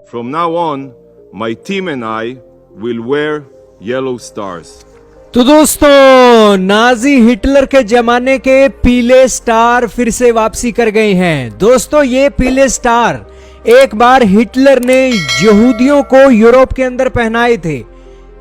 From now on, my team and I will wear yellow stars. तो दोस्तों, Nazi Hitler के जमाने के पीले स्टार फिर से वापसी कर गए हैं। दोस्तों, ये पीले स्टार एक बार हिटलर ने यहूदियों को यूरोप के अंदर पहनाए थे।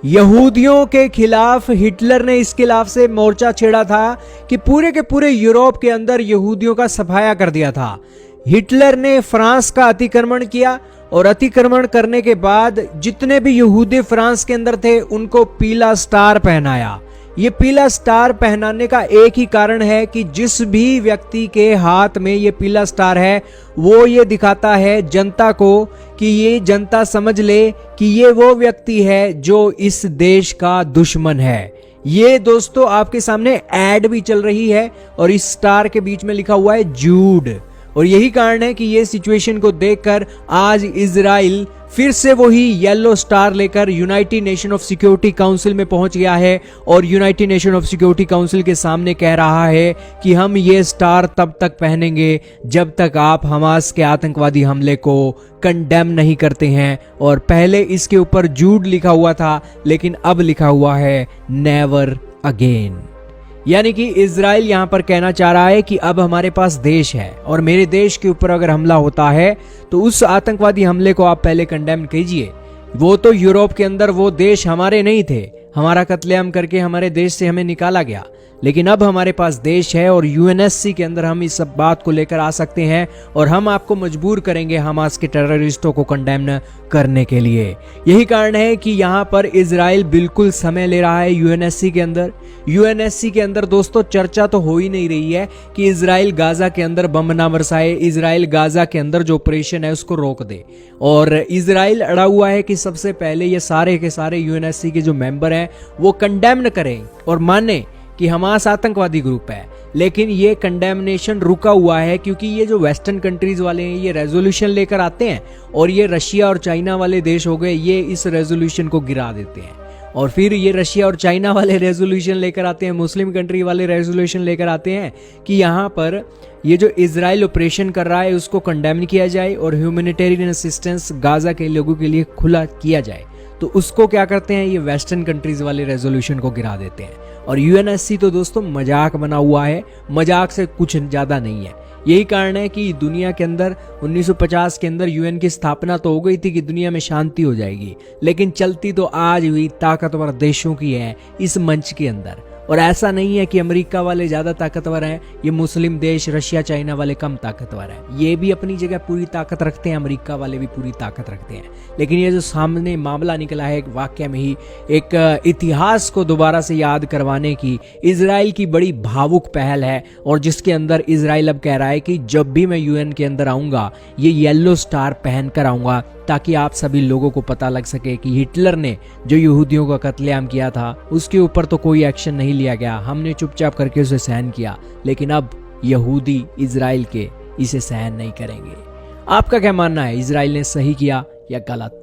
यहूदियों के खिलाफ हिटलर ने इस खिलाफ से मोर्चा छेड़ा था कि पूरे के पूरे यूरोप के अंदर यहूदियों का सफाया कर दिया था। हिटलर ने फ्रांस का अतिक्रमण किया और अतिक्रमण करने के बाद जितने भी यहूदी फ्रांस के अंदर थे उनको पीला स्टार पहनाया। ये पीला स्टार पहनाने का एक ही कारण है कि जिस भी व्यक्ति के हाथ में ये पीला स्टार है वो ये दिखाता है जनता को कि ये जनता समझ ले कि ये वो व्यक्ति है जो इस देश का दुश्मन है। ये दोस्तों आपके सामने एड भी चल रही है और इस स्टार के बीच में लिखा हुआ है जूड। और यही कारण है कि ये सिचुएशन को देखकर आज इजराइल फिर से वही येलो स्टार लेकर United nation of security council में पहुंच गया है और United nation of security council के सामने कह रहा है कि हम ये स्टार तब तक पहनेंगे जब तक आप हमास के आतंकवादी हमले को कंडेम नहीं करते हैं। और पहले इसके ऊपर जूड लिखा हुआ था, लेकिन अब लिखा हुआ है नेवर अगेन। यानी कि इजराइल यहां पर कहना चाह रहा है कि अब हमारे पास देश है और मेरे देश के ऊपर अगर हमला होता है तो उस आतंकवादी हमले को आप पहले कंडेम कीजिए। वो तो यूरोप के अंदर वो देश हमारे नहीं थे, हमारा कत्लेआम करके हमारे देश से हमें निकाला गया, लेकिन अब हमारे पास देश है और यूएनएससी के अंदर हम इस सब बात को लेकर आ सकते हैं और हम आपको मजबूर करेंगे हमास के टेररिस्टों को कंडेम करने के लिए। यही कारण है कि यहाँ पर इजराइल बिल्कुल समय ले रहा है यूएनएससी के अंदर। यूएनएससी के अंदर दोस्तों चर्चा तो हो ही नहीं रही है कि इजराइल गाजा के अंदर बम ना बरसाए, इजराइल गाजा के अंदर जो ऑपरेशन है उसको रोक दे। और इजराइल अड़ा हुआ है कि सबसे पहले ये सारे के सारे यूएनएससी के जो मेंबर हैं वो कंडेम करें और माने कि हमास आतंकवादी ग्रुप है। लेकिन ये कंडेमनेशन रुका हुआ है क्योंकि ये जो वेस्टर्न कंट्रीज वाले हैं ये रेजोल्यूशन लेकर आते हैं और ये रशिया और चाइना वाले देश हो गए, ये इस रेजोल्यूशन को गिरा देते हैं। और फिर ये रशिया और चाइना वाले रेजोल्यूशन लेकर आते हैं, मुस्लिम कंट्री वाले रेजोल्यूशन लेकर आते हैं कि यहाँ पर ये जो इजराइल ऑपरेशन कर रहा है उसको कंडेम किया जाए और ह्यूमैनिटेरियन असिस्टेंस गाजा के लोगों के लिए खुला किया जाए। तो उसको क्या करते हैं, ये वेस्टर्न कंट्रीज वाले रेजोल्यूशन को गिरा देते हैं। और यूएनएससी तो दोस्तों मजाक बना हुआ है, मजाक से कुछ ज्यादा नहीं है। यही कारण है कि दुनिया के अंदर 1950 के अंदर यूएन की स्थापना तो हो गई थी कि दुनिया में शांति हो जाएगी, लेकिन चलती तो आज भी ताकतवर देशों की है इस मंच के अंदर। और ऐसा नहीं है कि अमेरिका वाले ज्यादा ताकतवर हैं, ये मुस्लिम देश रशिया चाइना वाले कम ताकतवर हैं। ये भी अपनी जगह पूरी ताकत रखते हैं, अमेरिका वाले भी पूरी ताकत रखते हैं। लेकिन ये जो सामने मामला निकला है एक वाकया में ही एक इतिहास को दोबारा से याद करवाने की इजराइल की बड़ी भावुक पहल है और जिसके अंदर इजराइल अब कह रहा है कि जब भी मैं यूएन के अंदर आऊंगा ये येलो स्टार पहन कर आऊंगा ताकि आप सभी लोगों को पता लग सके कि हिटलर ने जो यहूदियों का कत्लेआम किया था उसके ऊपर तो कोई एक्शन नहीं लिया गया, हमने चुपचाप करके उसे सहन किया, लेकिन अब यहूदी इजराइल के इसे सहन नहीं करेंगे। आपका क्या मानना है, इजराइल ने सही किया या गलत?